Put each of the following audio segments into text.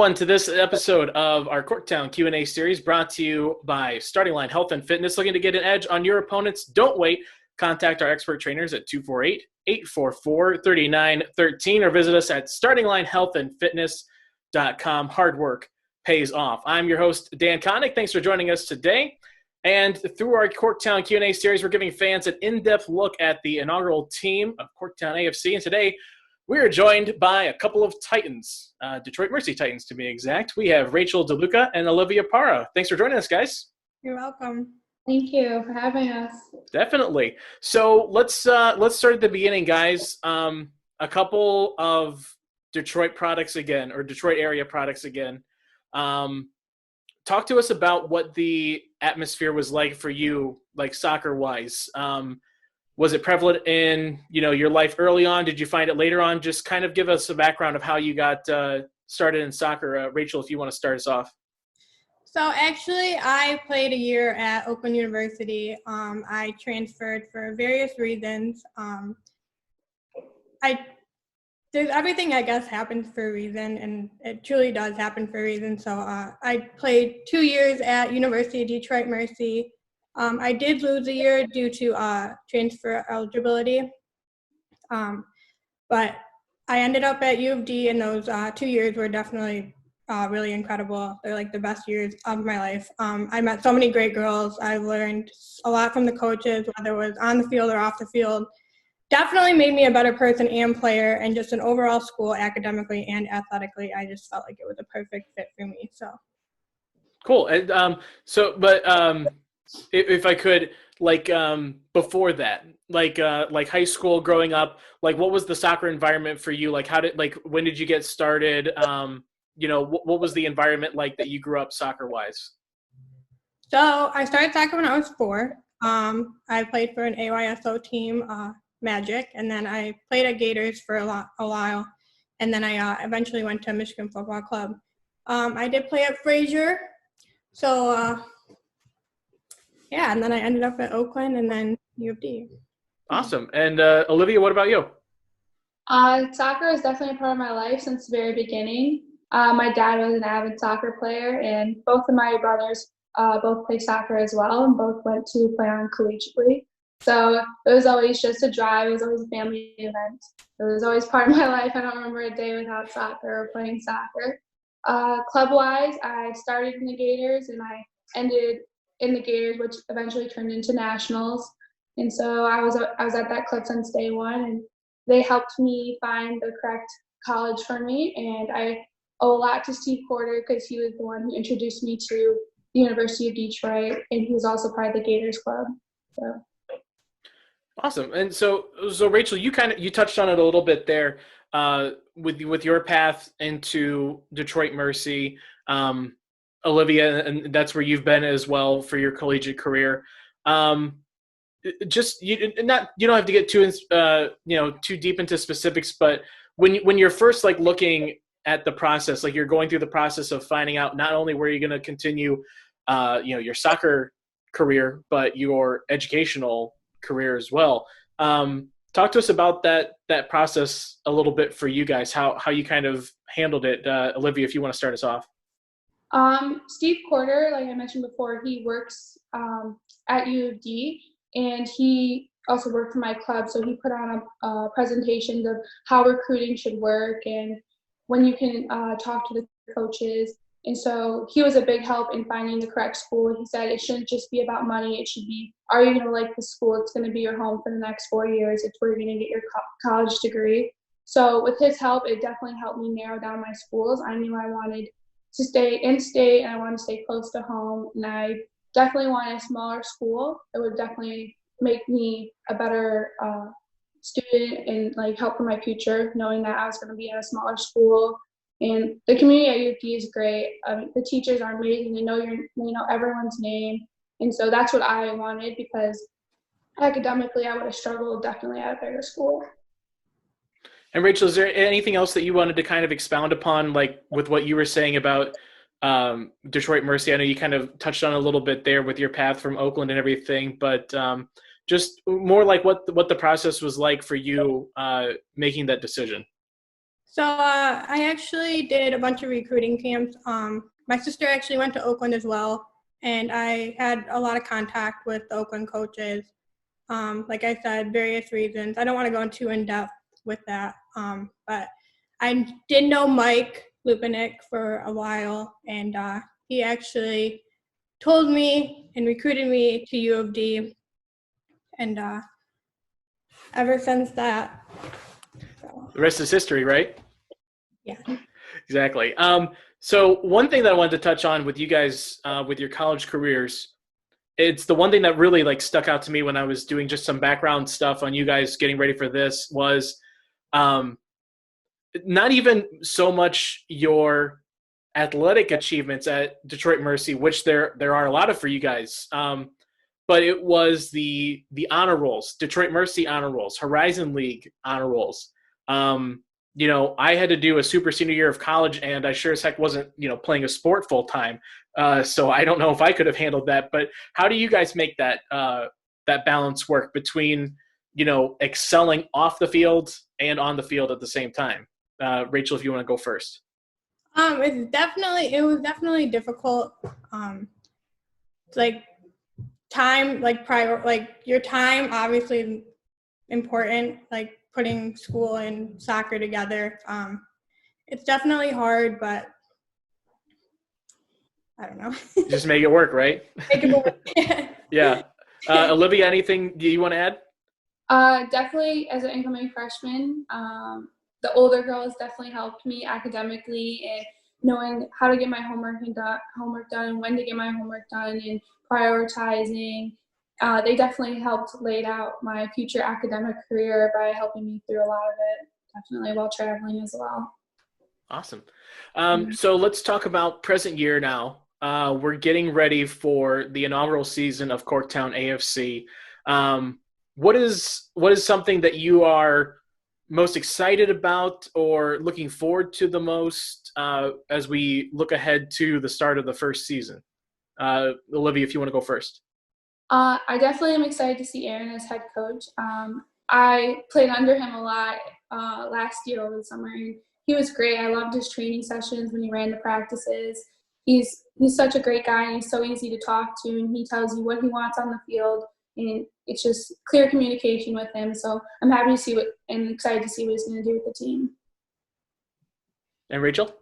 everyone, to this episode of our Corktown Q&A series brought to you by Starting Line Health and Fitness. Looking to get an edge on your opponents? Don't wait. Contact our expert trainers at 248-844-3913 or visit us at startinglinehealthandfitness.com. Hard work pays off. I'm your host, Dan Kotnik. Thanks for joining us today. And through our Corktown Q&A series, we're giving fans an in-depth look at the inaugural team of Corktown AFC. And today, we are joined by a couple of Titans, Detroit Mercy Titans to be exact. We have Rachel DeLuca and Olivia Parra. Thanks for joining us, guys. You're welcome. Thank you for having us. Definitely. So let's start at the beginning, guys. A couple of Detroit products again, or Detroit area products again. Talk to us about what the atmosphere was like for you, like soccer-wise. Was it prevalent in, your life early on? Did you find it later on? Just kind of give us a background of how you got started in soccer. Rachel, if you want to start us off. So actually, I played a year at Oakland University. I transferred for various reasons. Everything, I guess, happens for a reason, and it truly does happen for a reason. So I played 2 years at University of Detroit Mercy. I did lose a year due to transfer eligibility, but I ended up at U of D, and those 2 years were definitely really incredible. They're like the best years of my life. I met so many great girls. I learned a lot from the coaches, whether it was on the field or off the field. Definitely made me a better person and player, and just an overall school academically and athletically. I just felt like it was a perfect fit for me. So cool. And if I could, before that, like high school, growing up, what was the soccer environment for you? When did you get started? What was the environment like that you grew up soccer-wise? So I started soccer when I was 4. I played for an AYSO team, Magic, and then I played at Gators for a while, and then I eventually went to Michigan Football Club. I did play at Frazier, so and then I ended up at Oakland and then U of D. Awesome. And Olivia, what about you? Soccer is definitely a part of my life since the very beginning. My dad was an avid soccer player, and both of my brothers both play soccer as well, and both went to play on collegiately. So it was always just a drive. It was always a family event. It was always part of my life. I don't remember a day without soccer or playing soccer. Club-wise, I started in the Gators, and I ended in the Gators, which eventually turned into Nationals. And so I was at that club since day one, and they helped me find the correct college for me. And I owe a lot to Steve Porter because he was the one who introduced me to the University of Detroit, and he was also part of the Gators club. So. Awesome. And so Rachel, you touched on it a little bit there with your path into Detroit Mercy. Olivia, and that's where you've been as well for your collegiate career. You don't have to get too deep into specifics, but when you're first looking at the process, you're going through the process of finding out not only where you're going to continue, your soccer career, but your educational career as well. Talk to us about that process a little bit for you guys, how you kind of handled it. Olivia, if you want to start us off. Steve Porter, like I mentioned before, he works at U of D, and he also worked for my club. So he put on a presentation of how recruiting should work and when you can talk to the coaches. And so he was a big help in finding the correct school. He said it shouldn't just be about money. It should be, are you going to like the school? It's going to be your home for the next 4 years. It's where you're going to get your college degree. So with his help, it definitely helped me narrow down my schools. I knew I wanted to stay in state, and I wanted to stay close to home, and I definitely wanted a smaller school. It would definitely make me a better student and help for my future, knowing that I was going to be at a smaller school. And the community at U of D is great. The teachers are amazing. They know everyone's name, and so that's what I wanted, because academically I would have struggled definitely at a bigger school. And Rachel, is there anything else that you wanted to kind of expound upon, with what you were saying about Detroit Mercy? I know you kind of touched on a little bit there with your path from Oakland and everything, but just more what the process was like for you making that decision. So I actually did a bunch of recruiting camps. My sister actually went to Oakland as well, and I had a lot of contact with the Oakland coaches. Like I said, various reasons. I don't want to go into in depth with that, but I did know Mike Lupinik for a while, and he actually told me and recruited me to U of D, and ever since that. So, The rest is history, right? yeah. Exactly. So one thing that I wanted to touch on with you guys, with your college careers, it's the one thing that really like stuck out to me when I was doing just some background stuff on you guys getting ready for this was um, not even so much your athletic achievements at Detroit Mercy, which there are a lot of for you guys. But it was the honor rolls, Detroit Mercy honor rolls, Horizon League honor rolls. I had to do a super senior year of college, and I sure as heck wasn't, playing a sport full time. So I don't know if I could have handled that. But how do you guys make that that balance work between, excelling off the field and on the field at the same time? Rachel, if you want to go first. It was definitely difficult. Like time, your time obviously is important, like putting school and soccer together. It's definitely hard, but I don't know. Just make it work, right? Make it work. Yeah. Olivia, anything do you want to add? Definitely as an incoming freshman, the older girls definitely helped me academically and knowing how to get my homework done and when to get my homework done and prioritizing. They definitely helped lay out my future academic career by helping me through a lot of it, definitely while traveling as well. Awesome. So let's talk about present year now. We're getting ready for the inaugural season of Corktown AFC. What is something that you are most excited about or looking forward to the most as we look ahead to the start of the first season? Olivia, if you want to go first. I definitely am excited to see Aaron as head coach. I played under him a lot last year over the summer, and he was great. I loved his training sessions when he ran the practices. He's such a great guy, and he's so easy to talk to, and he tells you what he wants on the field, and it's just clear communication with him. So I'm happy to see and excited to see what he's going to do with the team. And Rachel?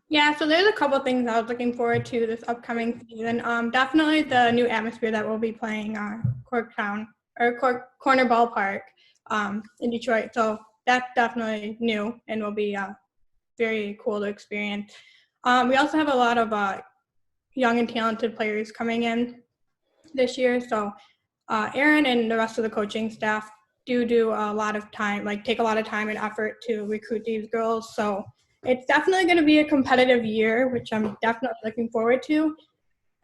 Yeah, so there's a couple things I was looking forward to this upcoming season. Definitely the new atmosphere that we'll be playing Corktown or Corner Ballpark in Detroit. So that's definitely new and will be very cool to experience. We also have a lot of young and talented players coming in this year. So Aaron and the rest of the coaching staff do a lot of time, take a lot of time and effort to recruit these girls. So it's definitely going to be a competitive year, which I'm definitely looking forward to.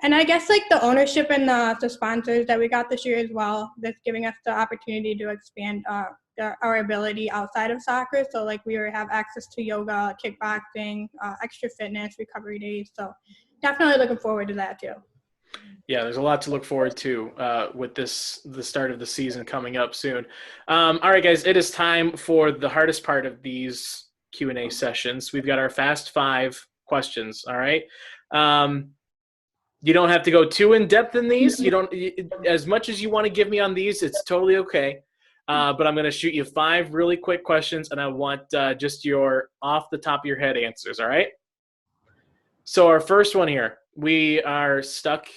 And I guess the ownership and the sponsors that we got this year as well, that's giving us the opportunity to expand our ability outside of soccer. So we have access to yoga, kickboxing, extra fitness, recovery days. So definitely looking forward to that too. Yeah, there's a lot to look forward to with the start of the season coming up soon. All right, guys, it is time for the hardest part of these Q&A sessions. We've got our fast 5 questions. All right. You don't have to go too in depth in these. You don't, as much as you want to give me on these, it's totally okay. But I'm going to shoot you 5 really quick questions, and I want just your off the top of your head answers. All right. So our first one here, we are stuck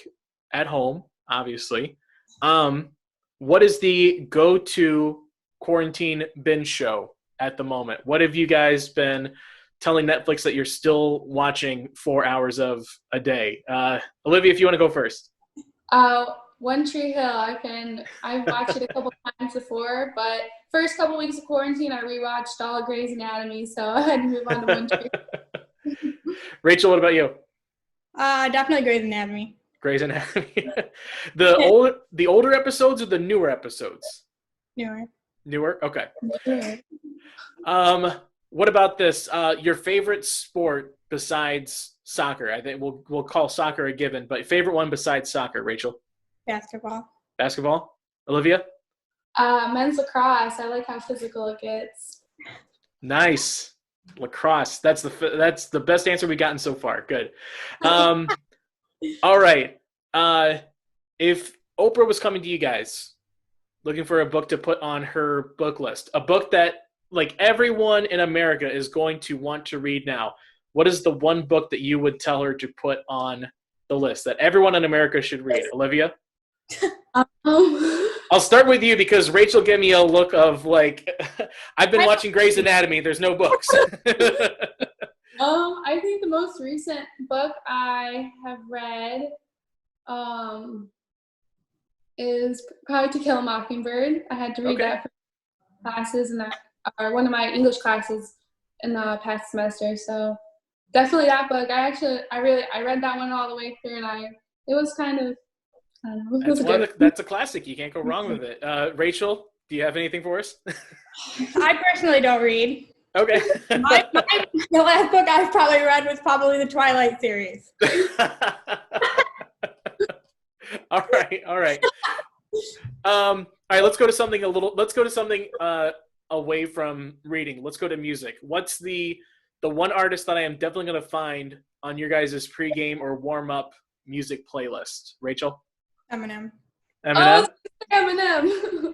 at home, obviously. What is the go-to quarantine binge show at the moment? What have you guys been telling Netflix that you're still watching 4 hours of a day? Olivia, if you want to go first. One Tree Hill. I've watched it a couple times before, but first couple weeks of quarantine, I rewatched all of Grey's Anatomy, so I had to move on to One Tree Hill. Rachel, what about you? Definitely Grey's Anatomy. Grey's Anatomy. The older episodes or the newer episodes? Newer? Okay. What about this? Your favorite sport besides soccer? I think we'll call soccer a given, but favorite one besides soccer, Rachel? Basketball. Basketball? Olivia? Men's lacrosse. I like how physical it gets. Nice. Lacrosse. That's the best answer we've gotten so far. Good. All right. If Oprah was coming to you guys looking for a book to put on her book list, a book that like everyone in America is going to want to read now, what is the one book that you would tell her to put on the list that everyone in America should read? Olivia? I'll start with you because Rachel gave me a look of like, I've been watching Grey's Anatomy. There's no books. I think the most recent book I have read is probably To Kill a Mockingbird. I had to read that for classes or one of my English classes in the past semester. So definitely that book. I read that one all the way through, and it was kind of, I don't know. That's a classic. You can't go wrong with it. Rachel, do you have anything for us? I personally don't read. Okay. The last book I've probably read was probably the Twilight series. All right. All right, let's go to something away from reading. Let's go to music. What's the one artist that I am definitely going to find on your guys' pregame or warm-up music playlist? Rachel? Eminem. Eminem? Oh, Eminem.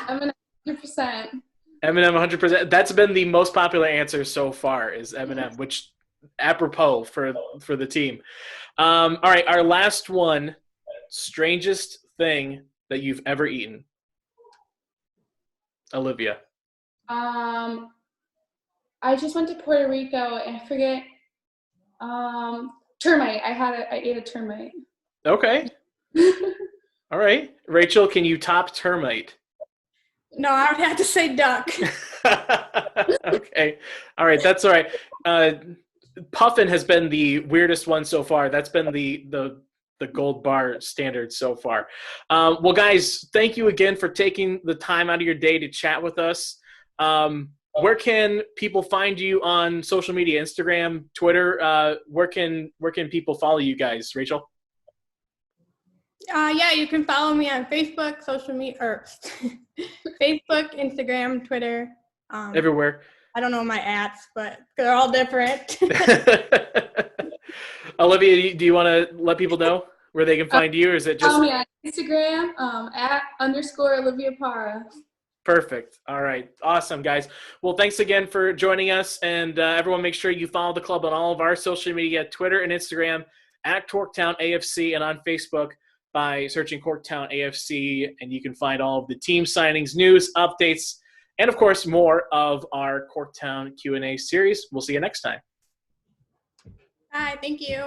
Eminem, 100%. Eminem, 100%. That's been the most popular answer so far is Eminem, which apropos for the team. All right, our last one, strangest thing that you've ever eaten. Olivia. I just went to Puerto Rico and I forget termite. I ate a termite. Okay. All right. Rachel, can you top termite? No, I would have to say duck. Okay. All right. That's all right. Puffin has been the weirdest one so far. That's been the gold bar standard so far. Well, guys, thank you again for taking the time out of your day to chat with us. Where can people find you on social media? Instagram, Twitter? Where can people follow you guys? Rachel? Yeah, you can follow me on Facebook, social media, or Facebook, Instagram, Twitter. Everywhere. I don't know my ats, but they're all different. Olivia, do you want to let people know where they can find you, or is it just... Follow me on Instagram, @_Olivia Parra. Perfect. All right. Awesome, guys. Well, thanks again for joining us, and everyone make sure you follow the club on all of our social media, Twitter and Instagram, @Corktown AFC, and on Facebook by searching Corktown AFC, and you can find all of the team signings, news, updates, and, of course, more of our Corktown Q&A series. We'll see you next time. Hi, thank you.